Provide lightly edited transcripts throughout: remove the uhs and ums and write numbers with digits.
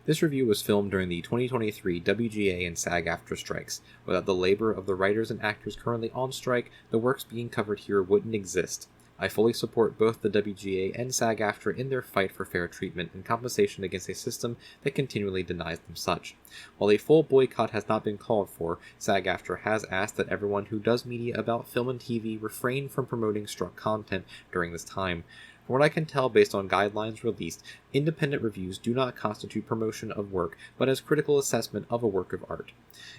This review was filmed during the 2023 WGA and SAG-AFTRA strikes. Without the labor of the writers and actors currently on strike, the works being covered here wouldn't exist. I fully support both the WGA and SAG-AFTRA in their fight for fair treatment and compensation against a system that continually denies them such. While a full boycott has not been called for, SAG-AFTRA has asked that everyone who does media about film and TV refrain from promoting struck content during this time. From what I can tell based on guidelines released, independent reviews do not constitute promotion of work, but as critical assessment of a work of art.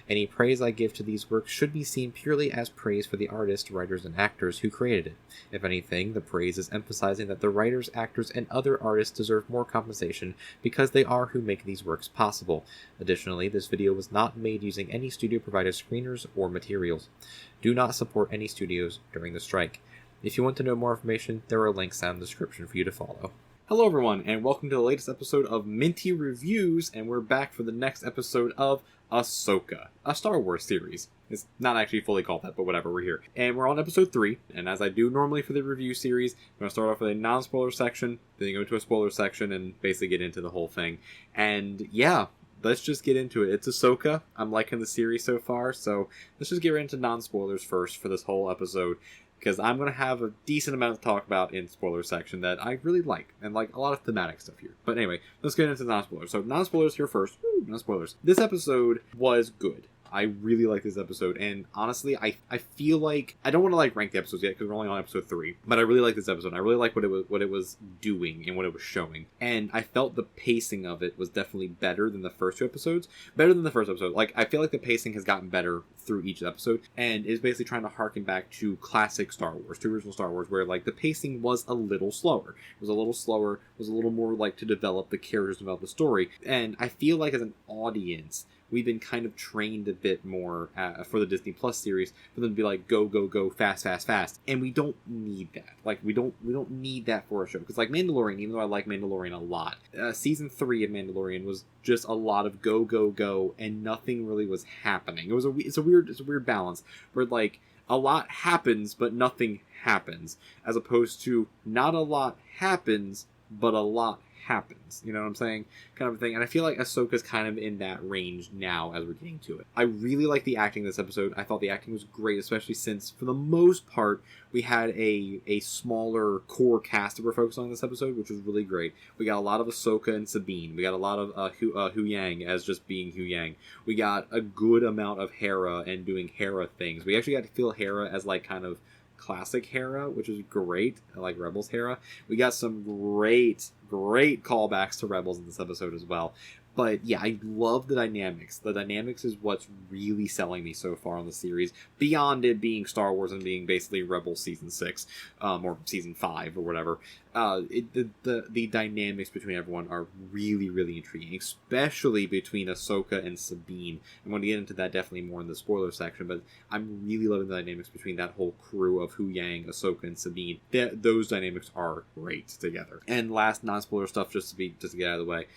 Any praise I give to these works should be seen purely as praise for the artists, writers, and actors who created it. If anything, the praise is emphasizing that the writers, actors, and other artists deserve more compensation because they are who make these works possible. Additionally, this video was not made using any studio-provided screeners or materials. Do not support any studios during the strike. If you want to know more information, there are links down in the description for you to follow. Hello everyone, and welcome to the latest episode of Minty Reviews, and we're back for the next episode of Ahsoka, a Star Wars series. It's not actually fully called that, but whatever, we're here. And we're on episode 3, and as I do normally for the review series, I'm going to start off with a non-spoiler section, then go to a spoiler section, and basically get into the whole thing. And yeah, let's just get into it. It's Ahsoka. I'm liking the series so far, so let's just get right into non-spoilers first for this whole episode, because I'm going to have a decent amount to talk about in spoiler section that I really like, and like a lot of thematic stuff here. But anyway, let's get into non-spoilers. So non-spoilers here first. Woo, non-spoilers. This episode was good. I really like this episode, and honestly, I feel like, I don't want to like rank the episodes yet, because we're only on episode 3, but I really like this episode. I really like what it was doing, and what it was showing, and I felt the pacing of it was definitely better than the first 2 episodes, better than the first episode. Like, I feel like the pacing has gotten better through each episode, and is basically trying to harken back to classic Star Wars, to original Star Wars, where like the pacing was a little slower. It was a little slower, it was a little more like to develop the characters, develop the story, and I feel like as an audience, we've been kind of trained a bit more for the Disney Plus series for them to be like, go, go, go, fast, fast, fast. And we don't need that. Like, we don't need that for a show. Because like Mandalorian, even though I like Mandalorian a lot, season 3 of Mandalorian was just a lot of go, go, go, and nothing really was happening. It's a weird balance where like a lot happens, but nothing happens, as opposed to not a lot happens, but a lot happens, you know what I'm saying, kind of a thing. And I feel like Ahsoka's kind of in that range now as we're getting to it. I really like the acting this episode. I thought the acting was great, especially since for the most part we had a smaller core cast that we're focused on this episode, which was really great. We got a lot of Ahsoka and Sabine. We got a lot of Hu Yang as just being Hu Yang. We got a good amount of Hera and doing Hera things. We actually got to feel Hera as like kind of classic Hera, which is great. I like Rebels Hera. We got some great callbacks to Rebels in this episode as well. But yeah, I love the dynamics. The dynamics is what's really selling me so far on the series, beyond it being Star Wars and being basically Rebels Season 6, or Season 5, or whatever. The dynamics between everyone are really intriguing, especially between Ahsoka and Sabine. I'm going to get into that definitely more in the spoiler section, but I'm really loving the dynamics between that whole crew of Hu Yang, Ahsoka, and Sabine. Those dynamics are great together. And last non-spoiler stuff, just to get out of the way.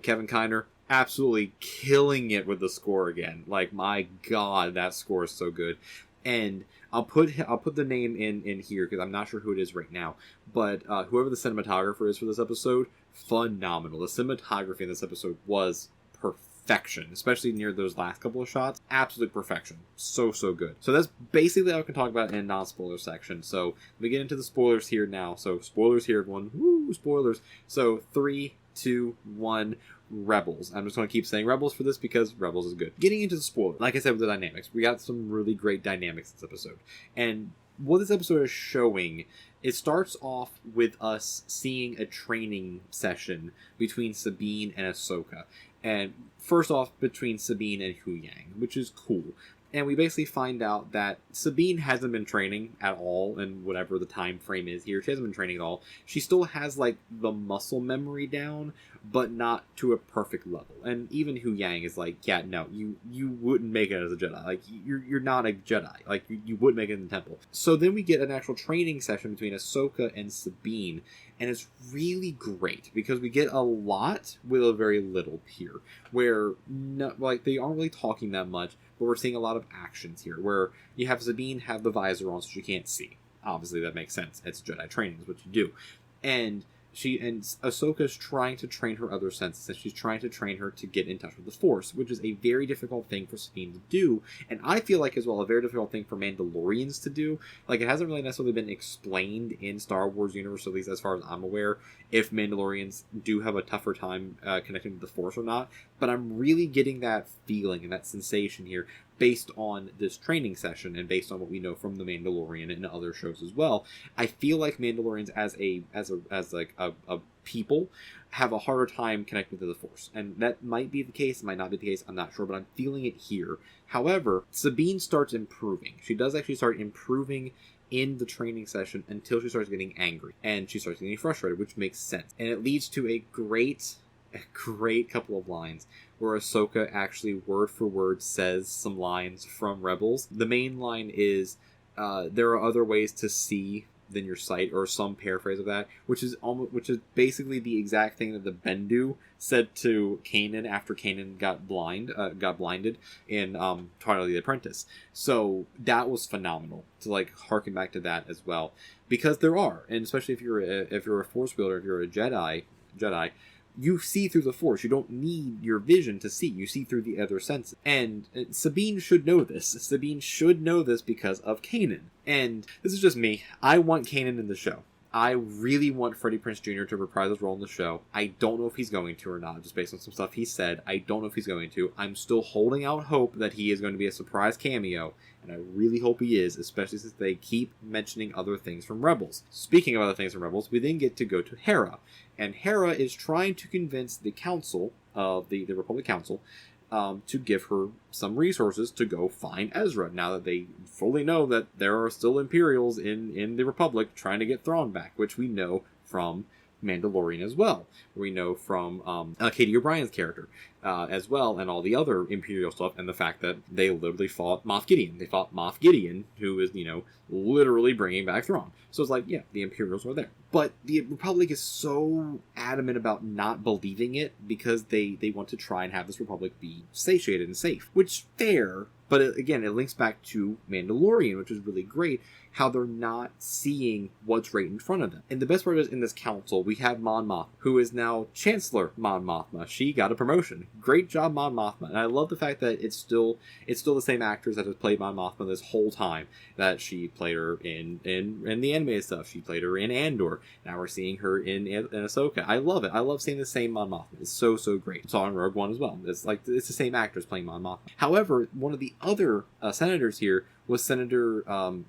Kevin Kiner, absolutely killing it with the score again. Like, my god, that score is so good. And I'll put the name in here because I'm not sure who it is right now. But whoever the cinematographer is for this episode, phenomenal. The cinematography in this episode was perfection, especially near those last couple of shots. Absolute perfection. So good. So that's basically all I can talk about in non-spoiler section. So let me get into the spoilers here now. So spoilers here, everyone. Woo, spoilers. So 3, 2, 1, Rebels. I'm just going to keep saying Rebels for this because Rebels is good. Getting into the spoiler, like I said with the dynamics, we got some really great dynamics this episode. And what this episode is showing, it starts off with us seeing a training session between Sabine and Ahsoka. And first off, between Sabine and Hu Yang, which is cool. And we basically find out that Sabine hasn't been training at all in whatever the time frame is here. She hasn't been training at all. She still has, like, the muscle memory down, but not to a perfect level. And even Hu Yang is like, yeah, no, you wouldn't make it as a Jedi. Like, you're not a Jedi. Like, you would make it in the temple. So then we get an actual training session between Ahsoka and Sabine, and it's really great because we get a lot with a very little here, where they aren't really talking that much, but we're seeing a lot of actions here, where you have Sabine have the visor on so she can't see. Obviously, that makes sense. It's Jedi training, is what you do. And Ahsoka's trying to train her other senses, and she's trying to train her to get in touch with the Force, which is a very difficult thing for Sabine to do, and I feel like as well a very difficult thing for Mandalorians to do. Like, it hasn't really necessarily been explained in Star Wars universe, at least as far as I'm aware, if Mandalorians do have a tougher time connecting to the Force or not, but I'm really getting that feeling and that sensation here based on this training session and based on what we know from The Mandalorian and other shows as well. I feel like Mandalorians as a people have a harder time connecting to the Force, and that might be the case, might not be the case, I'm not sure, but I'm feeling it here. However, Sabine starts improving. She does actually start improving in the training session until she starts getting angry and she starts getting frustrated, which makes sense, and it leads to a great couple of lines where Ahsoka actually word for word says some lines from Rebels. The main line is, there are other ways to see than your sight, or some paraphrase of that, which is basically the exact thing that the Bendu said to Kanan after Kanan got blinded in Twilight of the Apprentice. So that was phenomenal to like harken back to that as well, because there are, and especially if you're a Force wielder, if you're a Jedi, you see through the Force. You don't need your vision to see. You see through the other senses. And Sabine should know this. Sabine should know this because of Kanan. And this is just me. I want Kanan in the show. I really want Freddie Prinze Jr. to reprise his role in the show. I don't know if he's going to or not, just based on some stuff he said. I don't know if he's going to. I'm still holding out hope that he is going to be a surprise cameo, and I really hope he is, especially since they keep mentioning other things from Rebels. Speaking of other things from Rebels, we then get to go to Hera, and Hera is trying to convince the Council of the Republic Council to give her some resources to go find Ezra, now that they fully know that there are still Imperials in the Republic trying to get Thrawn back, which we know from Mandalorian as well. We know from Katie O'Brien's character as well, and all the other Imperial stuff, and the fact that they literally fought Moff Gideon. They fought Moff Gideon, who is, literally bringing back Thrawn. So it's like, yeah, the Imperials are there. But the Republic is so adamant about not believing it because they want to try and have this Republic be satiated and safe, which fair. But again, it links back to Mandalorian, which is really great, how they're not seeing what's right in front of them. And the best part is, in this council, we have Mon Mothma, who is now Chancellor Mon Mothma. She got a promotion. Great job, Mon Mothma. And I love the fact that it's still the same actress that has played Mon Mothma this whole time, that she played her in the animated stuff. She played her in Andor. Now we're seeing her in Ahsoka. I love it. I love seeing the same Mon Mothma. It's so great. Saw in Rogue One as well. It's the same actress playing Mon Mothma. However, one of the other senators here was Senator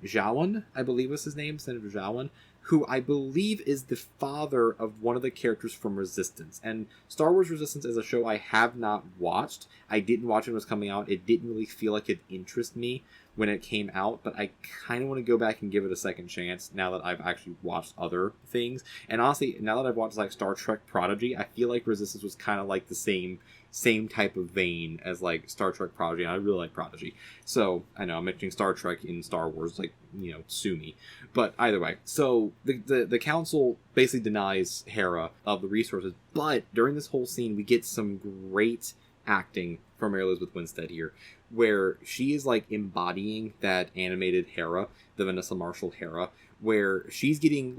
Zhawan, I believe was his name, Senator Zhawan, who I believe is the father of one of the characters from Resistance. And Star Wars Resistance is a show I have not watched. I didn't watch it when it was coming out. It didn't really feel like it interested me when it came out, but I kind of want to go back and give it a second chance now that I've actually watched other things. And honestly, now that I've watched like Star Trek Prodigy, I feel like Resistance was kind of like the same type of vein as like Star Trek Prodigy, and I really like Prodigy. So I know I'm mentioning Star Trek in Star Wars, like, sue me. But either way, so the council basically denies Hera of the resources, but during this whole scene we get some great acting from Mary Elizabeth Winstead here, where she is like embodying that animated Hera, the Vanessa Marshall Hera, where she's getting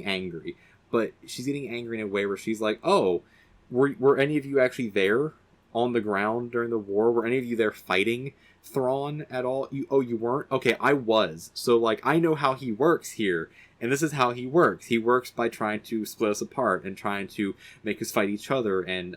angry, but she's getting angry in a way where she's like, oh, were any of you actually there on the ground during the war? Were any of you there fighting Thrawn at all? You weren't? Okay, I was. So like, I know how he works here. And this is how he works. He works by trying to split us apart and trying to make us fight each other and,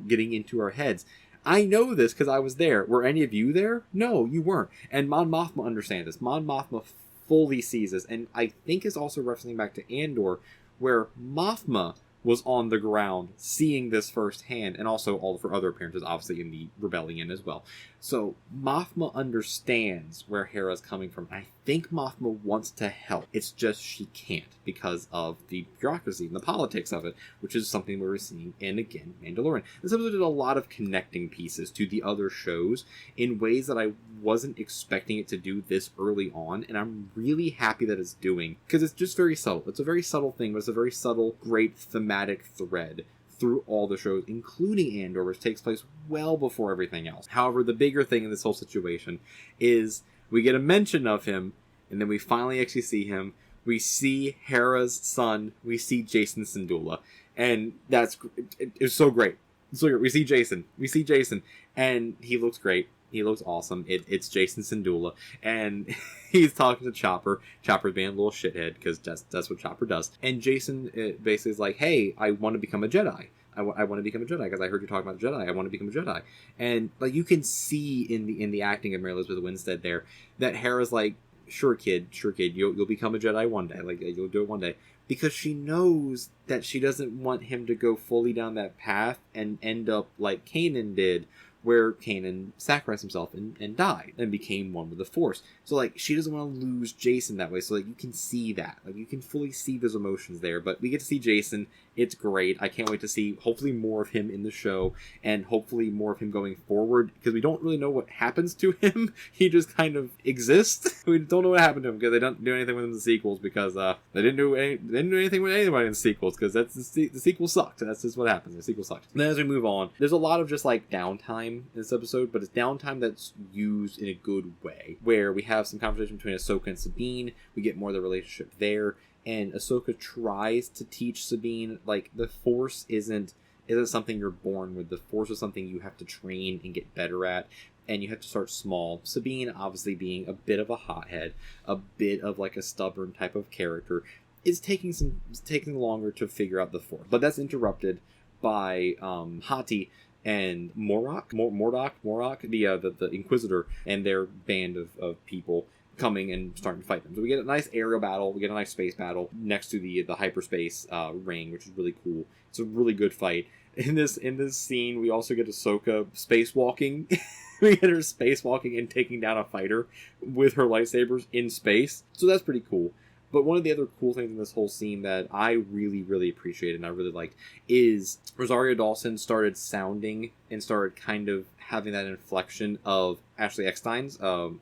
getting into our heads. I know this because I was there. Were any of you there? No, you weren't. And Mon Mothma understands this. Mon Mothma fully sees this. And I think it's also referencing back to Andor, where Mothma was on the ground seeing this firsthand, and also all of her other appearances, obviously, in the rebellion as well. So Mothma understands where Hera's coming from. I think Mothma wants to help. It's just she can't because of the bureaucracy and the politics of it, which is something we're seeing in, again, Mandalorian. This episode did a lot of connecting pieces to the other shows in ways that I wasn't expecting it to do this early on, and I'm really happy that it's doing, because it's just very subtle. It's a very subtle thing, but it's a very subtle, great thematic thread through all the shows, including Andor, which takes place well before everything else. However, the bigger thing in this whole situation is we get a mention of him, and then we finally actually see him we see Hera's son, we see Jason Syndulla, and it's so great. So we see Jason, and he looks great. He looks awesome. It's Jason Syndulla, and he's talking to Chopper. Chopper's being a little shithead, because that's what Chopper does. And Jason basically is like, hey, I want to become a Jedi. I want to become a Jedi, because I heard you talking about the Jedi. I want to become a Jedi. And like you can see in the acting of Mary Elizabeth Winstead there, that Hera's like, sure kid, you'll become a Jedi one day. Like, you'll do it one day. Because she knows that she doesn't want him to go fully down that path and end up like Kanan did, where Kanan sacrificed himself and died and became one with the Force. So like, she doesn't want to lose Jason that way. So like, you can see that, like, you can fully see those emotions there. But we get to see Jason. It's great. I can't wait to see hopefully more of him in the show, and hopefully more of him going forward, because we don't really know what happens to him. He just kind of exists. We don't know what happened to him, because they don't do anything with him in the sequels, because they didn't do anything with anybody in the sequels, because the sequel sucked. That's just what happens. The sequel sucked. And then as we move on, there's a lot of just like downtime in this episode, but it's downtime that's used in a good way, where we have some conversation between Ahsoka and Sabine. We get more of the relationship there, and Ahsoka tries to teach Sabine, like, the Force isn't something you're born with. The Force is something you have to train and get better at, and you have to start small. Sabine, obviously being a bit of a hothead, a bit of like a stubborn type of character, is taking longer to figure out the Force. But that's interrupted by Hati and Mordok, the Inquisitor, and their band of people coming and starting to fight them. So we get a nice aerial battle, we get a nice space battle next to the hyperspace ring, which is really cool. It's a really good fight. In this scene, we also get Ahsoka spacewalking. We get her spacewalking and taking down a fighter with her lightsabers in space. So that's pretty cool. But one of the other cool things in this whole scene that I really, really appreciated and I really liked is Rosario Dawson started sounding and started kind of having that inflection of Ashley Eckstein's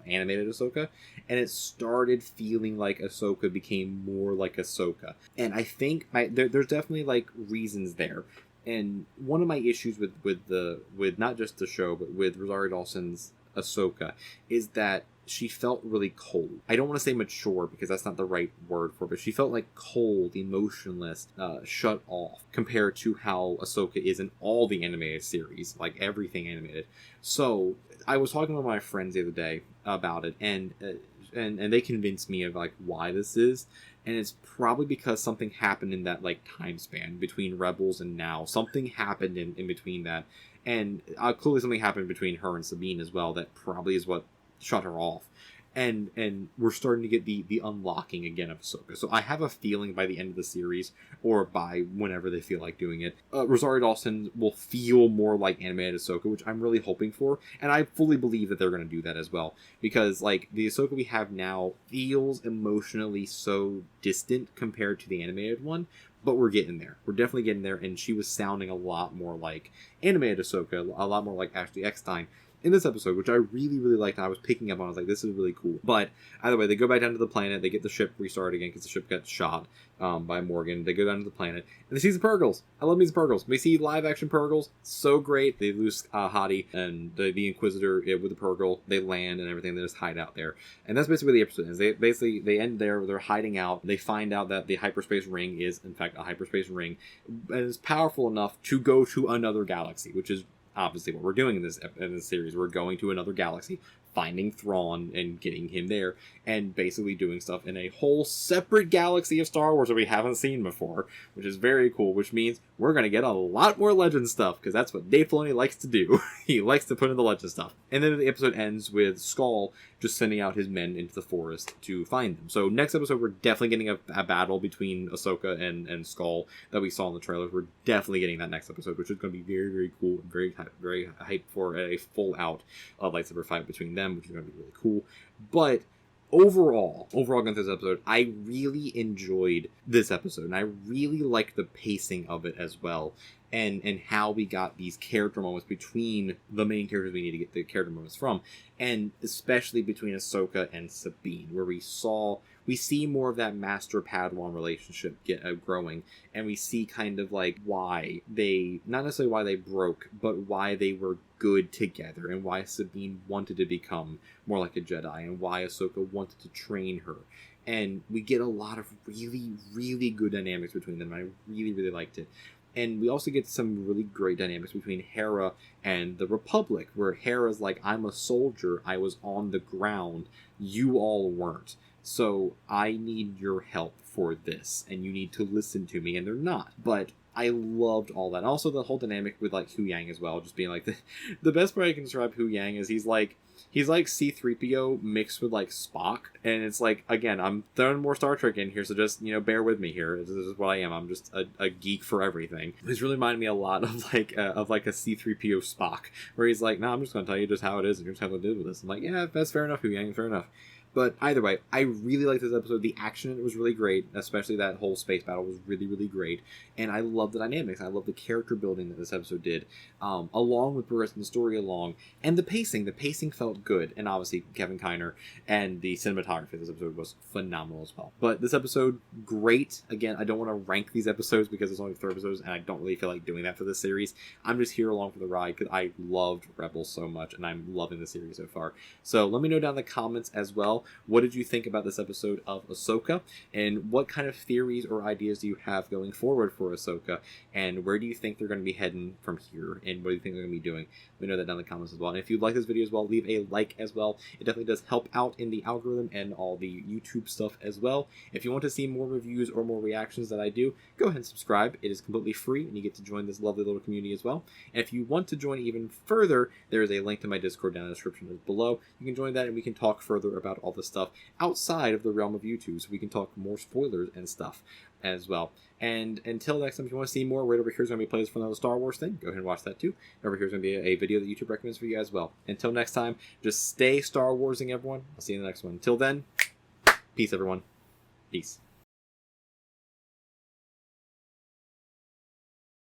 animated Ahsoka, and it started feeling like Ahsoka became more like Ahsoka. And I think there's definitely like reasons there. And one of my issues with not just the show, but with Rosario Dawson's Ahsoka is that she felt really cold. I don't want to say mature, because that's not the right word for it, but she felt like cold, emotionless, shut off, compared to how Ahsoka is in all the animated series, like everything animated. So I was talking with my friends the other day about it, and they convinced me of like why this is, and it's probably because something happened in that like time span between Rebels and now. Something happened in between that, and clearly something happened between her and Sabine as well that probably is what shut her off. And we're starting to get the unlocking again of Ahsoka. So I have a feeling by the end of the series, or by whenever they feel like doing it, Rosario Dawson will feel more like animated Ahsoka, which I'm really hoping for. And I fully believe that they're going to do that as well. Because like the Ahsoka we have now feels emotionally so distant compared to the animated one. But we're getting there. We're definitely getting there. And she was sounding a lot more like animated Ahsoka, a lot more like Ashley Eckstein in this episode, which I really, really liked. And I was picking up on. I was like, this is really cool. But either way, they go back down to the planet. They get the ship restarted again because the ship got shot by Morgan. They go down to the planet and they see some Purgles. I love me some Purgles. We see live action Purgles. So great. They lose Hati and the Inquisitor with the Purgle. They land and everything. They just hide out there. And that's basically the episode is. They end there. They're hiding out. They find out that the hyperspace ring is in fact a hyperspace ring, and is powerful enough to go to another galaxy, which is obviously what we're doing in this series. We're going to another galaxy, finding Thrawn and getting him there, and basically doing stuff in a whole separate galaxy of Star Wars that we haven't seen before, which is very cool, which means we're going to get a lot more Legend stuff, because that's what Dave Filoni likes to do. He likes to put in the Legend stuff. And then the episode ends with Skull just sending out his men into the forest to find them. So next episode, we're definitely getting a battle between Ahsoka and Skull that we saw in the trailers. We're definitely getting that next episode, which is going to be very, very cool and very hyped for a full-out lightsaber fight between them, which is going to be really cool. But overall going through this episode, I really enjoyed this episode, and I really liked the pacing of it as well, and how we got these character moments between the main characters we need to get the character moments from, and especially between Ahsoka and Sabine, where we see more of that master Padawan relationship growing, and we see kind of like why they, not necessarily why they broke, but why they were good together, and why Sabine wanted to become more like a Jedi, and why Ahsoka wanted to train her. and we get a lot of really, really good dynamics between them. I really, really liked it. And we also get some really great dynamics between Hera and the Republic, where Hera's like, I'm a soldier, I was on the ground, you all weren't. So I need your help for this, and you need to listen to me, and they're not. But I loved all that. Also, the whole dynamic with, like, Hu Yang as well, just being like, the best way I can describe Hu Yang is he's like C-3PO mixed with, like, Spock, and it's like, again, I'm throwing more Star Trek in here, so just, bear with me here. This is what I am. I'm just a geek for everything. He's really reminded me a lot of, like a C-3PO Spock, where he's like, no, I'm just going to tell you just how it is, and you're just going to deal with this. I'm like, yeah, that's fair enough, Hu Yang, fair enough. But either way, I really liked this episode. The action in it was really great, especially that whole space battle was really, really great. And I love the dynamics. I love the character building that this episode did, along with progressing the story along. And the pacing. The pacing felt good. And obviously, Kevin Kiner and the cinematography of this episode was phenomenal as well. But this episode, great. Again, I don't want to rank these episodes because it's only 3 episodes, and I don't really feel like doing that for this series. I'm just here along for the ride because I loved Rebels so much, and I'm loving the series so far. So let me know down in the comments as well. What did you think about this episode of Ahsoka? And what kind of theories or ideas do you have going forward for Ahsoka? And where do you think they're going to be heading from here? And what do you think they're going to be doing? Let me know that down in the comments as well. And if you like this video as well, leave a like as well. It definitely does help out in the algorithm and all the YouTube stuff as well. If you want to see more reviews or more reactions that I do, go ahead and subscribe. It is completely free, and you get to join this lovely little community as well. And if you want to join even further, there is a link to my Discord down in the description below. You can join that, and we can talk further about all the stuff outside of the realm of YouTube, so we can talk more spoilers and stuff as well. And until next time, if you want to see more, right over here is going to be plays for another Star Wars thing. Go ahead and watch that too. Over here is going to be a video that YouTube recommends for you as well. Until next time, just stay Star Warsing, everyone. I'll see you in the next one. Until then, peace, everyone. Peace.